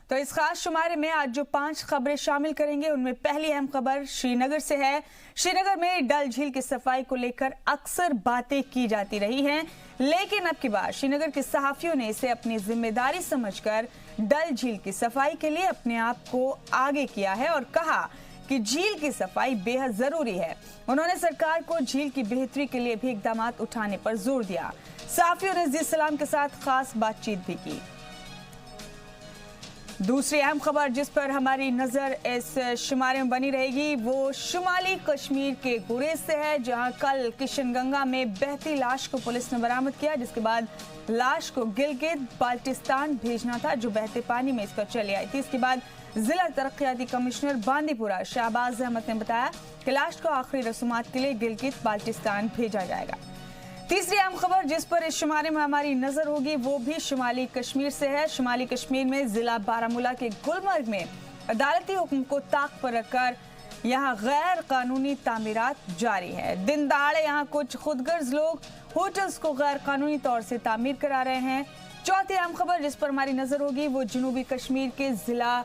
तो इस खास शुमारे में आज जो 5 खबरें शामिल करेंगे उनमें पहली अहम खबर श्रीनगर से है। श्रीनगर में डल झील की सफाई को लेकर अक्सर बातें की जाती रही हैं, लेकिन अब की बार श्रीनगर के सहाफियों ने इसे अपनी जिम्मेदारी समझकर डल झील की सफाई के लिए अपने आप को आगे किया है और कहा कि झील की सफाई बेहद जरूरी है। उन्होंने सरकार को झील की बेहतरी के लिए भी इकदाम उठाने पर जोर दिया। सहाफियों ने जी सलाम के साथ खास बातचीत भी की। दूसरी अहम खबर जिस पर हमारी नजर इस शुमारे में बनी रहेगी वो शुमाली कश्मीर के गुरेज से है, जहां कल किशनगंगा में बहती लाश को पुलिस ने बरामद किया, जिसके बाद लाश को गिलगित बाल्टिस्तान भेजना था, जो बहते पानी में इस पर चली आई थी। इसके बाद जिला तरक्याती कमिश्नर बांदीपुरा शहबाज अहमद ने बताया कि लाश को आखिरी रसूमात के लिए गिलगित बाल्टिस्तान भेजा जाएगा। तीसरी अहम खबर जिस पर इस शुमारे में हमारी नजर होगी वो भी शुमाली कश्मीर से है। शुमाली कश्मीर में जिला बारामूला के गुलमर्ग में अदालती हुक्म को ताक पर रखकर यहां गैर कानूनी तामीरात जारी है। दिन दहाड़े यहां कुछ खुदगर्ज लोग होटल्स को गैर कानूनी तौर से तामीर करा रहे हैं। चौथी अहम खबर जिस पर हमारी नजर होगी वो जनूबी कश्मीर के जिला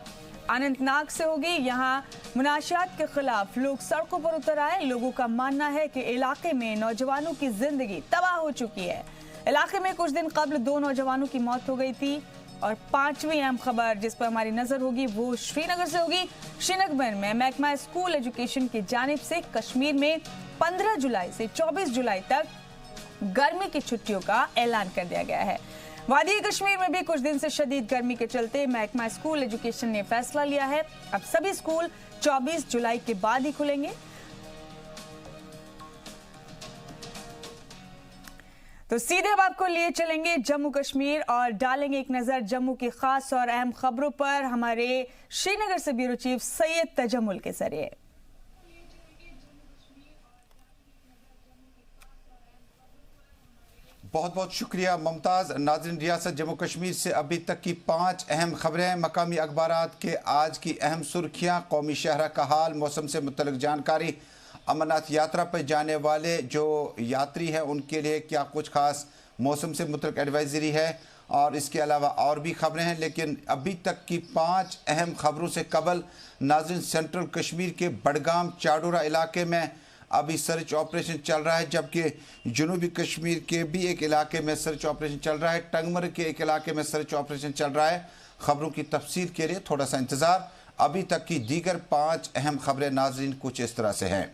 अनंतनाग से होगी। यहाँ मुनाशियात के खिलाफ लोग सड़कों पर उतर आए। लोगों का मानना है कि इलाके में नौजवानों की जिंदगी तबाह हो चुकी है। इलाके में कुछ दिन कबल 2 नौजवानों की मौत हो गई थी। और पांचवी अहम खबर जिस पर हमारी नजर होगी वो श्रीनगर से होगी। श्रीनगर में महकमा स्कूल एजुकेशन की जानिब से कश्मीर में 15 जुलाई से 24 जुलाई तक गर्मी की छुट्टियों का ऐलान कर दिया गया है। वादी कश्मीर में भी कुछ दिन से शदीद गर्मी के चलते महकमा स्कूल एजुकेशन ने फैसला लिया है, अब सभी स्कूल 24 जुलाई के बाद ही खुलेंगे। तो सीधे अब आपको लिए चलेंगे जम्मू कश्मीर और डालेंगे एक नजर जम्मू की खास और अहम खबरों पर हमारे श्रीनगर से ब्यूरो चीफ सैयद तजम्मुल के जरिए। बहुत बहुत शुक्रिया मुमताज़। नाज़रीन, रियासत जम्मू कश्मीर से अभी तक की 5 अहम खबरें, मकामी अखबारात के आज की अहम सुर्खियाँ, कौमी शहरा का हाल, मौसम से मुतल्लिक जानकारी, अमरनाथ यात्रा पर जाने वाले जो यात्री हैं उनके लिए क्या कुछ खास मौसम से मुतल्लिक एडवाइजरी है, और इसके अलावा और भी खबरें हैं। लेकिन अभी तक की 5 अहम खबरों से कबल नाज़रीन, सेंट्रल कश्मीर के बडगाम चाडोरा इलाके में अभी सर्च ऑपरेशन चल रहा है, जबकि जनूबी कश्मीर के भी एक इलाके में सर्च ऑपरेशन चल रहा है। टंगमर्ग के एक इलाके में सर्च ऑपरेशन चल रहा है। खबरों की तफसील के लिए थोड़ा सा इंतज़ार। अभी तक की दीगर 5 अहम खबरें नाज़रीन कुछ इस तरह से हैं।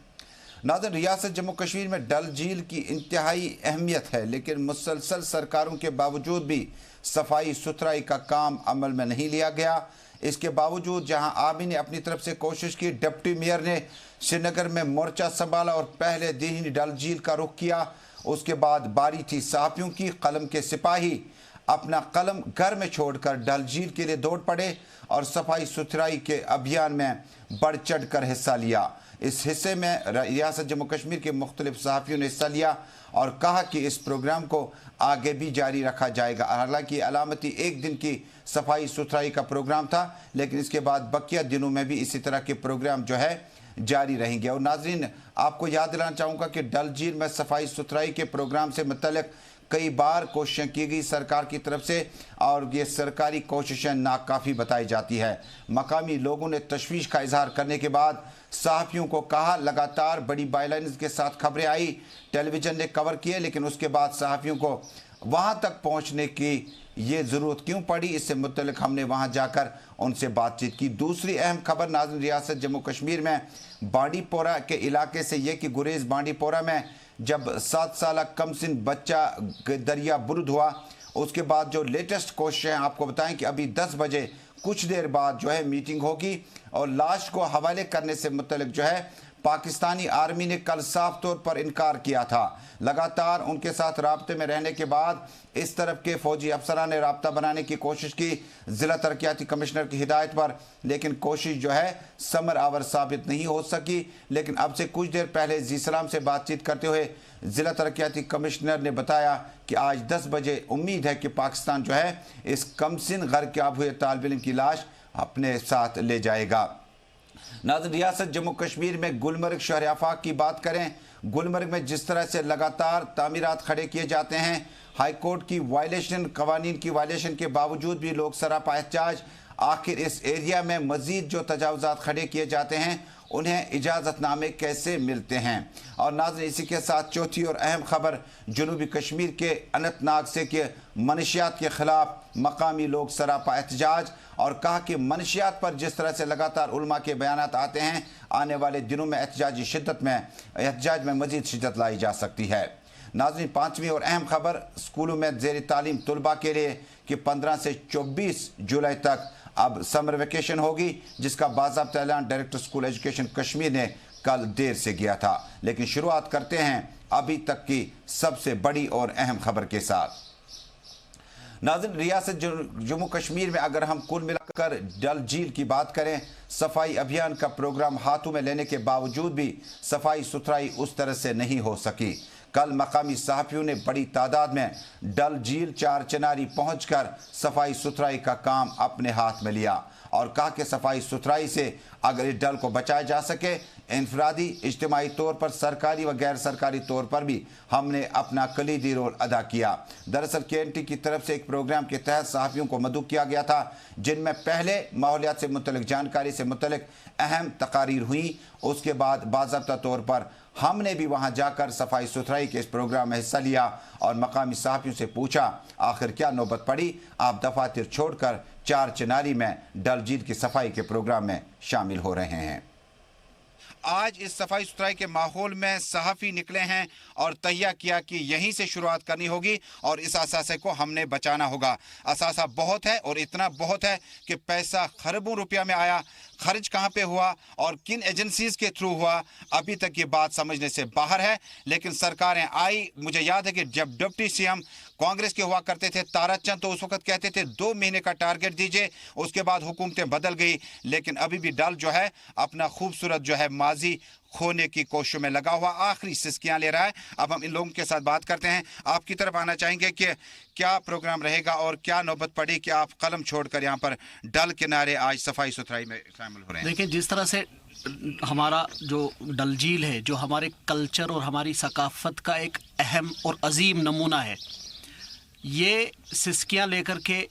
नाज़रीन, रियासत जम्मू कश्मीर में डल झील की इंतहाई अहमियत है, लेकिन मुसलसल सरकारों के बावजूद भी सफाई सुथराई का काम अमल में नहीं लिया गया। इसके बावजूद जहां आर्मी ने अपनी तरफ से कोशिश की, डिप्टी मेयर ने श्रीनगर में मोर्चा संभाला और पहले दिन ही डल झील का रुख किया। उसके बाद बारी थी सहाफियों की। कलम के सिपाही अपना कलम घर में छोड़कर डल झील के लिए दौड़ पड़े और सफाई सुथराई के अभियान में बढ़ चढ़ कर हिस्सा लिया। इस हिस्से में रियासत जम्मू कश्मीर के मुख्तलिफ सहाफियों ने हिस्सा लिया और कहा कि इस प्रोग्राम को आगे भी जारी रखा जाएगा। हालांकि अलामती 1 दिन की सफाई सुथराई का प्रोग्राम था, लेकिन इसके बाद बकिया दिनों में भी इसी तरह के प्रोग्राम जो है जारी रहेंगे। और नाजरीन, आपको याद दिलाना चाहूँगा कि डल झील में सफाई सुथराई के प्रोग्राम से मुतल्लिक कई बार कोशिशें की गई सरकार की तरफ से, और ये सरकारी कोशिशें नाकाफ़ी बताई जाती है। मकामी लोगों ने तशवीश का इजहार करने के बाद सहाफ़ियों को कहा, लगातार बड़ी बाइलाइंस के साथ खबरें आई, टेलीविज़न ने कवर किए, लेकिन उसके बाद सहाफ़ियों को वहाँ तक पहुँचने की ये ज़रूरत क्यों पड़ी, इससे मुतल्लिक हमने वहाँ जाकर उनसे बातचीत की। दूसरी अहम खबर नाज़रीन, रियासत जम्मू कश्मीर में बांडीपोरा के इलाके से ये कि गुरेज बांडीपोरा में जब 7 साल कमसिन बच्चा दरिया बुरुद हुआ, उसके बाद जो लेटेस्ट कोशिश है आपको बताएं कि अभी 10 बजे कुछ देर बाद जो है मीटिंग होगी और लाश को हवाले करने से मुतल्लिक जो है पाकिस्तानी आर्मी ने कल साफ तौर पर इनकार किया था। लगातार उनके साथ राब्ते में रहने के बाद इस तरफ के फौजी अफसरान ने राब्ता बनाने की कोशिश की ज़िला तरक्याती कमिश्नर की हिदायत पर, लेकिन कोशिश जो है समर आवर साबित नहीं हो सकी। लेकिन अब से कुछ देर पहले जी सलाम से बातचीत करते हुए ज़िला तरक्याती कमिश्नर ने बताया कि आज 10 बजे उम्मीद है कि पाकिस्तान जो है इस कमसिन गर्क़याब हुए तालिब इल्म की लाश अपने साथ ले जाएगा। नाज़रीन, रियासत जम्मू कश्मीर में गुलमर्ग शहर आफाक की बात करें। गुलमर्ग में जिस तरह से लगातार तामीरात खड़े किए जाते हैं, हाई कोर्ट की वायलेशन, कवानीन की वायलेशन के बावजूद भी लोग सरापा एहतजाज, आखिर इस एरिया में मजीद जो तजावुज़ात खड़े किए जाते हैं उन्हें इजाज़तनामे कैसे मिलते हैं। और नाज़रीन, इसी के साथ चौथी और अहम खबर जनूबी कश्मीर के अनंतनाग से कि मनशियात के ख़िलाफ़ मकामी लोग सरापा एहतजाज, और कहा कि मनशियात पर जिस तरह से लगातार उलमा के बयानात आते हैं, आने वाले दिनों में एहतजाज में मज़ीद शिद्दत लाई जा सकती है। नाज़रीन, पाँचवीं और अहम खबर स्कूलों में ज़ेर तालीम तलबा के लिए कि 15 से 24 जुलाई तक अब समर वेकेशन होगी, जिसका बाज़ाब्ता ऐलान डायरेक्टर स्कूल एजुकेशन कश्मीर ने कल देर से किया था। लेकिन शुरुआत करते हैं अभी तक की सबसे बड़ी और अहम खबर के साथ। नाज़रीन, रियासत जम्मू कश्मीर में अगर हम कुल मिलाकर डल झील की बात करें, सफाई अभियान का प्रोग्राम हाथों में लेने के बावजूद भी सफाई सुथराई उस तरह से नहीं हो सकी। कल मकामी सहाफ़ियों ने बड़ी तादाद में डल झील चार चिनारी पहुंचकर सफाई सुथराई का काम अपने हाथ में लिया और कहा कि सफाई सुथराई से अगर इस डल को बचाया जा सके, इनफरादी इज्तिमाई तौर पर, सरकारी व गैर सरकारी तौर पर भी हमने अपना कलीदी रोल अदा किया। दरअसल KNT की तरफ से एक प्रोग्राम के तहत सहाफ़ियों को मदऊ किया गया था, जिनमें पहले माहौलियात से मुतल्लिक जानकारी से मुतल्लिक अहम तकारीर हुई। उसके बाद बाज़ाब्ता तौर पर हमने भी वहां जाकर सफाई सुथराई के इस प्रोग्राम में हिस्सा लिया और मकामी सहाफ़ियों से पूछा आखिर क्या नौबत पड़ी, आप दफातर छोड़कर चार चिनारी में डल झील की सफाई के प्रोग्राम में शामिल हो रहे हैं। आज इस सफाई सुथराई के माहौल में सहाफ़ी निकले हैं और तैयार किया कि यहीं से शुरुआत करनी होगी और इस असासे को हमने बचाना होगा। असासा बहुत है और इतना बहुत है कि पैसा खरबों रुपया में आया, खर्च कहाँ पे हुआ और किन एजेंसीज के थ्रू हुआ, अभी तक ये बात समझने से बाहर है। लेकिन सरकारें आई, मुझे याद है कि जब डिप्टी CM कांग्रेस के हुआ करते थे तारा चंद, तो उस वक्त कहते थे 2 महीने का टारगेट दीजिए। उसके बाद हुकूमतें बदल गई, लेकिन अभी भी डल जो है अपना खूबसूरत जो है माजी खोने की कोशिशों में लगा हुआ आखिरी सिस्कियां ले रहा है। अब हम इन लोगों के साथ बात करते हैं। आपकी तरफ आना चाहेंगे कि क्या प्रोग्राम रहेगा और क्या नौबत पड़ी कि आप कलम छोड़कर यहाँ पर डल किनारे आज सफाई सुथराई में शामिल हो रहे हैं। देखिए, जिस तरह से हमारा जो डल झील है, जो हमारे कल्चर और हमारी सकाफत का एक अहम और अजीम नमूना है, ये सिस्कियां लेकर के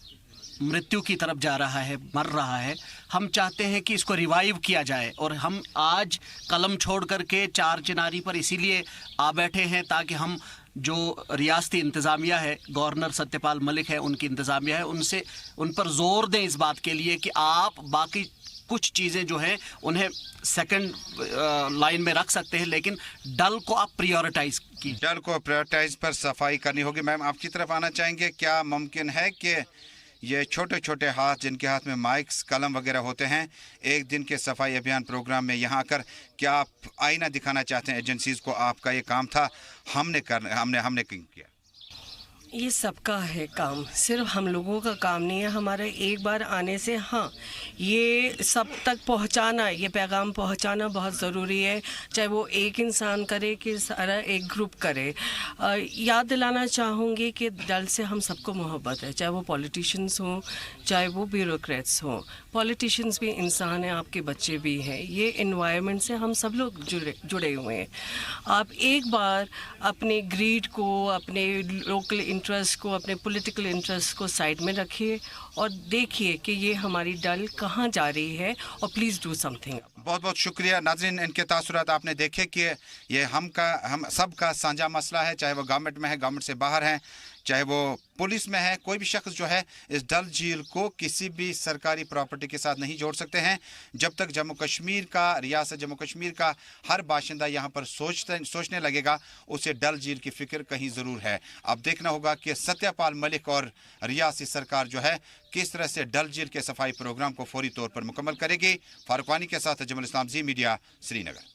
मृत्यु की तरफ जा रहा है, मर रहा है। हम चाहते हैं कि इसको रिवाइव किया जाए और हम आज कलम छोड़ करके चार चिनारी पर इसीलिए आ बैठे हैं ताकि हम जो रियासती इंतज़ामिया है, गवर्नर सत्यपाल मलिक है, उनकी इंतज़ामिया है, उन पर जोर दें इस बात के लिए कि आप बाकी कुछ चीज़ें जो हैं उन्हें सेकंड लाइन में रख सकते हैं, लेकिन डल को आप प्रायोरिटाइज कीजिए। डल को प्रायोरिटाइज पर सफाई करनी होगी। मैम, आपकी तरफ आना चाहेंगे, क्या मुमकिन है कि ये छोटे छोटे हाथ जिनके हाथ में माइक्स कलम वगैरह होते हैं, एक दिन के सफाई अभियान प्रोग्राम में यहाँ आकर क्या आप आईना दिखाना चाहते हैं एजेंसीज को, आपका ये काम था, हमने किया? ये सबका है काम, सिर्फ हम लोगों का काम नहीं है। हमारा एक बार आने से हाँ, ये सब तक पहुंचाना, ये पैगाम पहुंचाना बहुत ज़रूरी है, चाहे वो एक इंसान करे कि सारा एक ग्रुप करे। याद दिलाना चाहूँगी कि डल से हम सबको मोहब्बत है, चाहे वो पॉलिटिशियंस हों, चाहे वो ब्यूरोक्रेट्स हों। पॉलिटिशियंस भी इंसान हैं, आपके बच्चे भी हैं। ये एनवायरनमेंट से हम सब लोग जुड़े हुए हैं। आप एक बार अपने ग्रीड को, अपने लोकल इंटरेस्ट को, अपने पॉलिटिकल इंटरेस्ट को साइड में रखिए और देखिए कि ये हमारी डल कहाँ जा रही है और प्लीज़ डू समथिंग। बहुत बहुत शुक्रिया। नाज़रीन, इनके तासुरात आपने देखे कि ये हम सब का साझा मसला है, चाहे वो गवर्नमेंट में है, गवर्नमेंट से बाहर है, चाहे वो पुलिस में है। कोई भी शख्स जो है इस डल झील को किसी भी सरकारी प्रॉपर्टी के साथ नहीं जोड़ सकते हैं। जब तक रियासत जम्मू कश्मीर का हर बाशिंदा यहाँ पर सोचने लगेगा, उसे डल झील की फिक्र कहीं ज़रूर है। अब देखना होगा कि सत्यपाल मलिक और रियासी सरकार जो है किस तरह से डल झील के सफाई प्रोग्राम को फौरी तौर पर मुकम्मल करेगी। फारूक वानी के साथ जमुल इस्लाम जी मीडिया, श्रीनगर।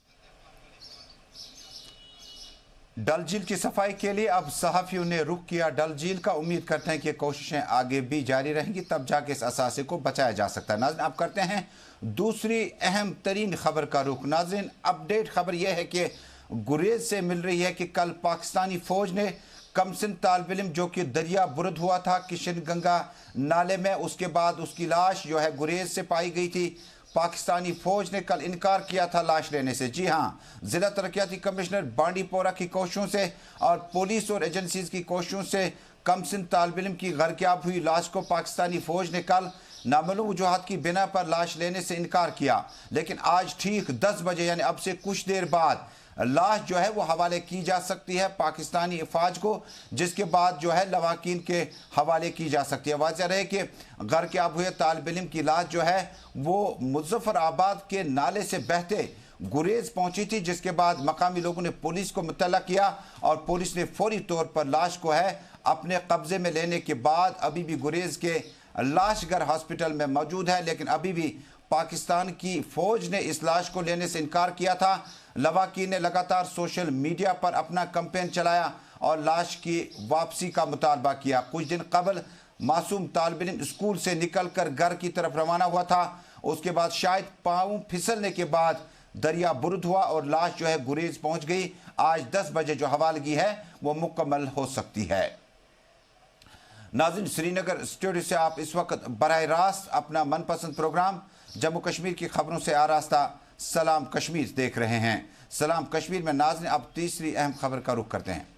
डल झील की सफाई के लिए अब सहाफ़ियों ने रुख किया डल झील का। उम्मीद करते हैं कि कोशिशें आगे भी जारी रहेंगी, तब जाके इस असासे को बचाया जा सकता है। नाज़रीन, अब करते हैं दूसरी अहम तरीन खबर का रुख। नाज़रीन, अपडेट खबर यह है कि गुरेज से मिल रही है कि कल पाकिस्तानी फौज ने कमसिन तालिब इल्म जो कि दरिया बुरद हुआ था किशन गंगा नाले में, उसके बाद उसकी लाश जो है गुरेज से पाई गई थी। पाकिस्तानी फौज ने कल इनकार किया था लाश लेने से। जी हाँ, ज़िला तरक्याती कमिश्नर बांडीपोरा की कोशिशों से और पुलिस और एजेंसीज की कोशिशों से कमसिन तालिब इल्म की गर्कियाब हुई लाश को पाकिस्तानी फौज ने कल नामालूम वजूहात की बिना पर लाश लेने से इनकार किया, लेकिन आज ठीक 10 बजे यानी अब से कुछ देर बाद लाश जो है वो हवाले की जा सकती है पाकिस्तानी अफवाज को, जिसके बाद जो है लवाकिन के हवाले की जा सकती है। वाज़ेह रहे कि घर के अब हुए तालिब इल्म की लाश जो है वो मुज़फ्फराबाद के नाले से बहते गुरेज पहुंची थी, जिसके बाद मकामी लोगों ने पुलिस को मुत्तला किया और पुलिस ने फौरी तौर पर लाश को है अपने कब्जे में लेने के बाद अभी भी गुरेज के लाशगर हॉस्पिटल में मौजूद है, लेकिन अभी भी पाकिस्तान की फौज ने इस लाश को लेने से इनकार किया था। लवाकिन ने लगातार सोशल मीडिया पर अपना कैंपेन चलाया और लाश की वापसी का मुतालबा किया। कुछ दिन कबल मासूम तालिब इल्म स्कूल से निकलकर घर की तरफ रवाना हुआ था, उसके बाद शायद पाँव फिसलने के बाद दरिया बुरुद हुआ और लाश जो है गुरेज पहुंच गई। आज 10 बजे जो हवालगी है वो मुकम्मल हो सकती है। नाज़रीन, श्रीनगर स्टूडियो से आप इस वक्त बराह रास्त अपना मनपसंद प्रोग्राम जम्मू कश्मीर की खबरों से आरास्ता सलाम कश्मीर देख रहे हैं। सलाम कश्मीर में नाज़रीन अब तीसरी अहम खबर का रुख करते हैं।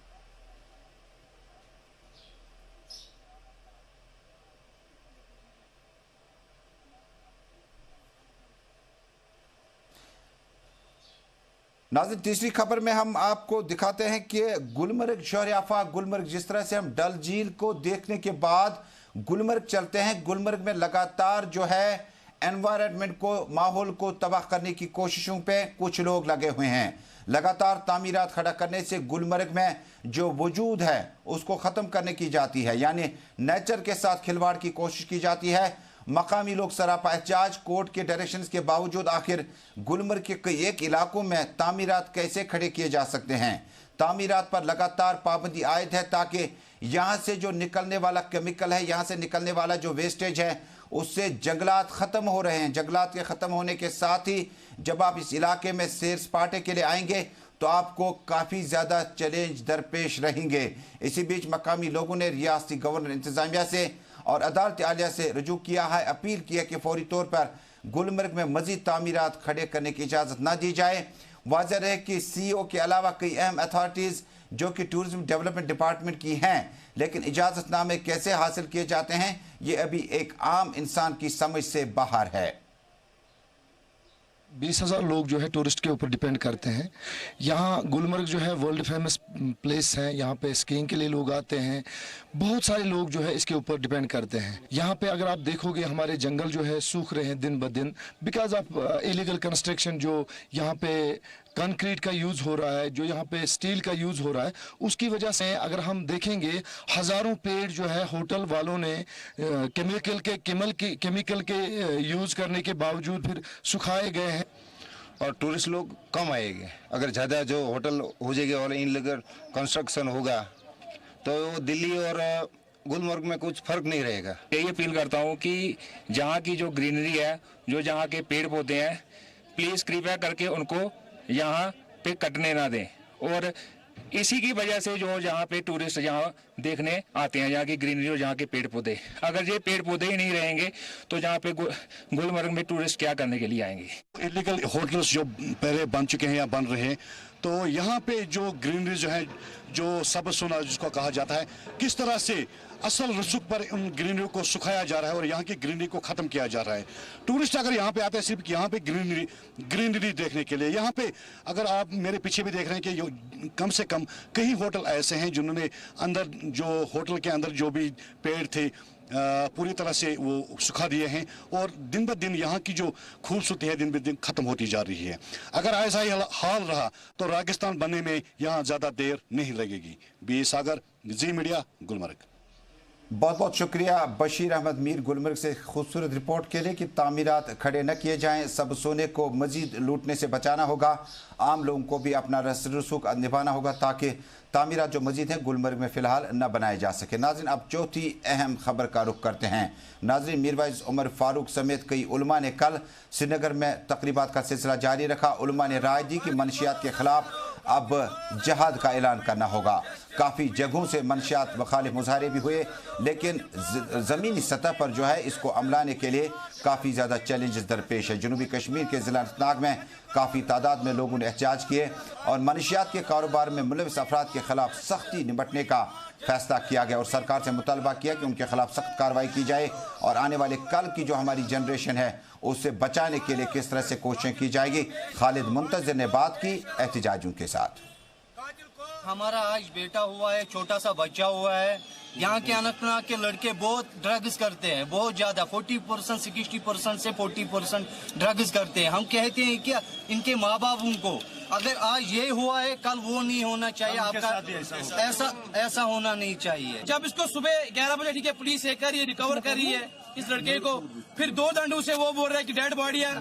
नाज़रीन, तीसरी खबर में हम आपको दिखाते हैं कि गुलमर्ग शहर-ए-आफा गुलमर्ग, जिस तरह से हम डल झील को देखने के बाद गुलमर्ग चलते हैं, गुलमर्ग में लगातार जो है एनवायरनमेंट को, माहौल को तबाह करने की कोशिशों पे कुछ लोग लगे हुए हैं। लगातार तामीरात खड़ा करने से गुलमर्ग में जो वजूद है उसको ख़त्म करने की जाती है, यानी नेचर के साथ खिलवाड़ की कोशिश की जाती है। मकामी लोग सरापा एहतजाज, कोर्ट के डायरेक्शंस के बावजूद आखिर गुलमर्ग के कई एक इलाकों में तामीरात कैसे खड़े किए जा सकते हैं। तामीरात पर लगातार पाबंदी आयद है ताकि यहाँ से जो निकलने वाला केमिकल है, यहाँ से निकलने वाला जो वेस्टेज है, उससे जंगलात ख़त्म हो रहे हैं। जंगलात के ख़त्म होने के साथ ही जब आप इस इलाके में सैर सपाटे के लिए आएंगे तो आपको काफ़ी ज़्यादा चैलेंज दरपेश रहेंगे। इसी बीच मकामी लोगों ने रियासती गवर्नर इंतज़ामिया से और अदालत आलिया से रजू किया है, अपील की है कि फौरी तौर पर गुलमर्ग में मज़ीद तामीरात खड़े करने की इजाज़त ना दी जाए। वाज़ेह रहे कि CEO के अलावा कई अहम अथॉरिटीज़ जो कि टूरिज्म डेवलपमेंट डिपार्टमेंट की हैं, लेकिन इजाज़तनामे कैसे हासिल किए जाते हैं ये अभी एक आम इंसान की समझ से बाहर है। 20,000 लोग जो है टूरिस्ट के ऊपर डिपेंड करते हैं। यहाँ गुलमर्ग जो है वर्ल्ड फेमस प्लेस है, यहाँ पे स्कीइंग के लिए लोग आते हैं, बहुत सारे लोग जो है इसके ऊपर डिपेंड करते हैं। यहाँ पे अगर आप देखोगे हमारे जंगल जो है सूख रहे हैं दिन ब दिन बिकॉज ऑफ इलीगल कंस्ट्रक्शन। जो यहाँ पे कंक्रीट का यूज़ हो रहा है, जो यहाँ पे स्टील का यूज़ हो रहा है, उसकी वजह से अगर हम देखेंगे हज़ारों पेड़ जो है होटल वालों ने केमिकल के यूज़ करने के बावजूद फिर सुखाए गए हैं और टूरिस्ट लोग कम आएंगे। अगर ज़्यादा जो होटल हो जाएगा और इनलीगल कंस्ट्रक्शन होगा तो दिल्ली और गुलमर्ग में कुछ फ़र्क नहीं रहेगा। यही अपील करता हूँ कि जहाँ की जो ग्रीनरी है, जो जहाँ के पेड़ पौधे हैं, प्लीज़ कृपया करके उनको यहाँ पे कटने ना दें। और इसी की वजह से जो यहाँ पे टूरिस्ट यहाँ देखने आते हैं, यहाँ की ग्रीनरी और यहाँ के पेड़ पौधे, अगर ये पेड़ पौधे ही नहीं रहेंगे तो जहाँ पे गुलमर्ग में टूरिस्ट क्या करने के लिए आएंगे। इलीगल होटल्स जो पहले बन चुके हैं या बन रहे हैं, तो यहाँ पे जो ग्रीनरी जो है, जो सबज सोना जिसको कहा जाता है, किस तरह से असल रसूख पर उन ग्रीनरी को सुखाया जा रहा है और यहाँ की ग्रीनरी को ख़त्म किया जा रहा है। टूरिस्ट अगर यहाँ पे आते हैं सिर्फ यहाँ पे ग्रीनरी देखने के लिए, यहाँ पे अगर आप मेरे पीछे भी देख रहे हैं कि कम से कम कई होटल ऐसे हैं जिन्होंने अंदर जो होटल के अंदर जो भी पेड़ थे पूरी तरह से वो सुखा दिए हैं और दिन ब दिन यहाँ की जो खूबसूरती है दिन ब दिन ख़त्म होती जा रही है। अगर ऐसा ही हाल रहा तो रेगिस्तान बनने में यहाँ ज़्यादा देर नहीं लगेगी। बी सागर, जी मीडिया, गुलमर्ग। बहुत बहुत शुक्रिया बशीर अहमद मीर गुलमर्ग से खूबसूरत रिपोर्ट के लिए कि तामीरात खड़े न किए जाएं। सब सोने को मजीद लूटने से बचाना होगा, आम लोगों को भी अपना रसूख निभाना होगा ताकि तामीरात जो मजीद हैं गुलमर्ग में फ़िलहाल न बनाए जा सके। नाज़रीन, अब चौथी अहम खबर का रुख करते हैं। नाज़रीन, मीरवाइज उमर फारूक समेत कई उलमा ने कल श्रीनगर में तकरीबात का सिलसिला जारी रखा। उलमा ने राय दी कि मनशियात के ख़िलाफ़ अब जहाद का ऐलान करना होगा। काफ़ी जगहों से मनशियात मुखालिफ मुजाहरे भी हुए, लेकिन ज़मीनी सतह पर जो है इसको अमलाने के लिए काफ़ी ज़्यादा चैलेंजेस दरपेश है। जनूबी कश्मीर के ज़िला अनंतनाग में काफ़ी तादाद में लोगों ने एहतजाज किए और मनशियात के कारोबार में मुलविस अफराद के ख़िलाफ़ सख्ती निपटने का फैसला किया गया और सरकार से मुतालबा किया कि उनके खिलाफ सख्त कार्रवाई की जाए और आने वाले कल की जो हमारी जनरेशन है उससे बचाने के लिए किस तरह से कोशिशें की जाएगी। खालिद मुंतज़िर ने बात की एहतजाजियों के साथ। हमारा आज बेटा हुआ है, छोटा सा बच्चा हुआ है। यहाँ के अनंतनाग के लड़के बहुत ड्रग्स करते हैं, बहुत ज्यादा 40% 60% से 40% ड्रग्स करते हैं। हम कहते हैं कि इनके माँ बाप उनको, अगर आज ये हुआ है कल वो नहीं होना चाहिए, आपका ऐसा होना नहीं चाहिए। जब इसको सुबह 11 बजे ठीक है पुलिस एक कर रिकवर कर रही है इस लड़के को, फिर 2 दंडों से वो बोल रहा है कि डेड बॉडी है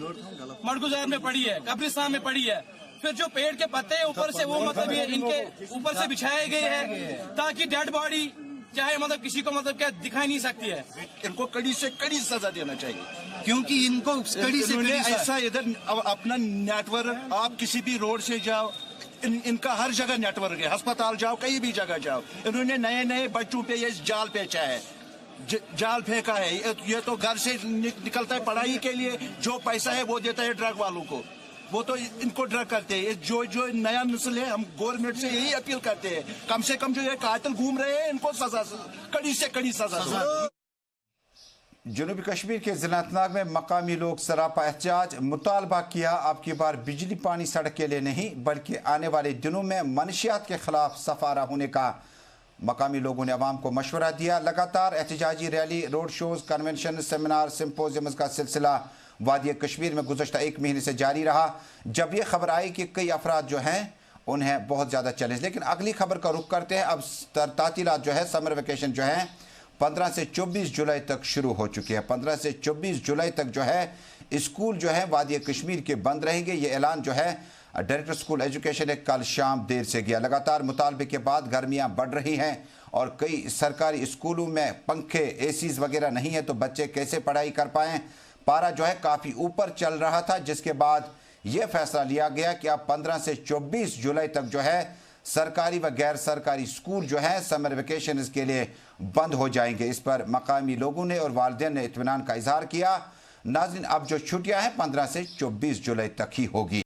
मड़गुजार में पड़ी है, कब्रिस्तान में पड़ी है। फिर जो पेड़ के पत्ते हैं ऊपर से वो मतलब ये इनके ऊपर से बिछाए गए हैं ताकि डेड बॉडी चाहे मतलब किसी को मतलब क्या दिखाई नहीं सकती है। इनको कड़ी से कड़ी सजा देना चाहिए, क्योंकि इनको कड़ी से कड़ी ऐसा इधर अपना नेटवर्क, आप किसी भी रोड से जाओ, इनका हर जगह नेटवर्क है, अस्पताल जाओ, कहीं भी जगह जाओ, इन्होंने नए नए बच्चों पे ये जाल पेचा है, जाल फेंका है। ये तो घर से निकलता है पढ़ाई के लिए, जो पैसा है वो देता है ड्रग वालों को, वो तो इनको ड्रग करते हैं। जो नया नस्ल है, हम गवर्नमेंट से यही अपील करते हैं, कम से कम जो ये कातिल घूम रहे हैं इनको सजा, कड़ी से कड़ी सजा दो। जनूबी कश्मीर के जिला अनंतनाग में मकामी लोग सरापा एहतजाज, मुतालबा किया अब की बार बिजली पानी सड़क के लिए नहीं बल्कि आने वाले दिनों में मनशियात के खिलाफ सफारा होने का मकामी लोगों ने अवाम को मशवरा दिया। लगातार एहतजाजी rally, road shows, convention, seminar, symposium का सिलसिला वादी कश्मीर में गुज़श्ता 1 महीने से जारी रहा। जब ये खबर आई कि कई अफराद जो हैं उन्हें बहुत ज़्यादा चैलेंज, लेकिन अगली खबर का रुख करते हैं। अब तातीलात जो है, समर वेकेशन जो है 15 से 24 जुलाई तक शुरू हो चुकी है। 15 से 24 जुलाई तक जो है स्कूल जो है वादी कश्मीर के बंद रहेंगे। ये ऐलान जो है डायरेक्टर स्कूल एजुकेशन ने कल शाम देर से किया। लगातार मुतालबे के बाद गर्मियां बढ़ रही हैं और कई सरकारी स्कूलों में पंखे, एसीज वगैरह नहीं है, तो बच्चे कैसे पढ़ाई कर पाएँ। पारा जो है काफ़ी ऊपर चल रहा था, जिसके बाद यह फैसला लिया गया कि अब 15 से 24 जुलाई तक जो है सरकारी व गैर सरकारी स्कूल जो है समर वेकेशन के लिए बंद हो जाएंगे। इस पर मकामी लोगों ने और वालिदैन ने इत्मीनान का इजहार किया। नाज़रीन, अब जो छुट्टियां हैं 15 से 24 जुलाई तक ही होगी।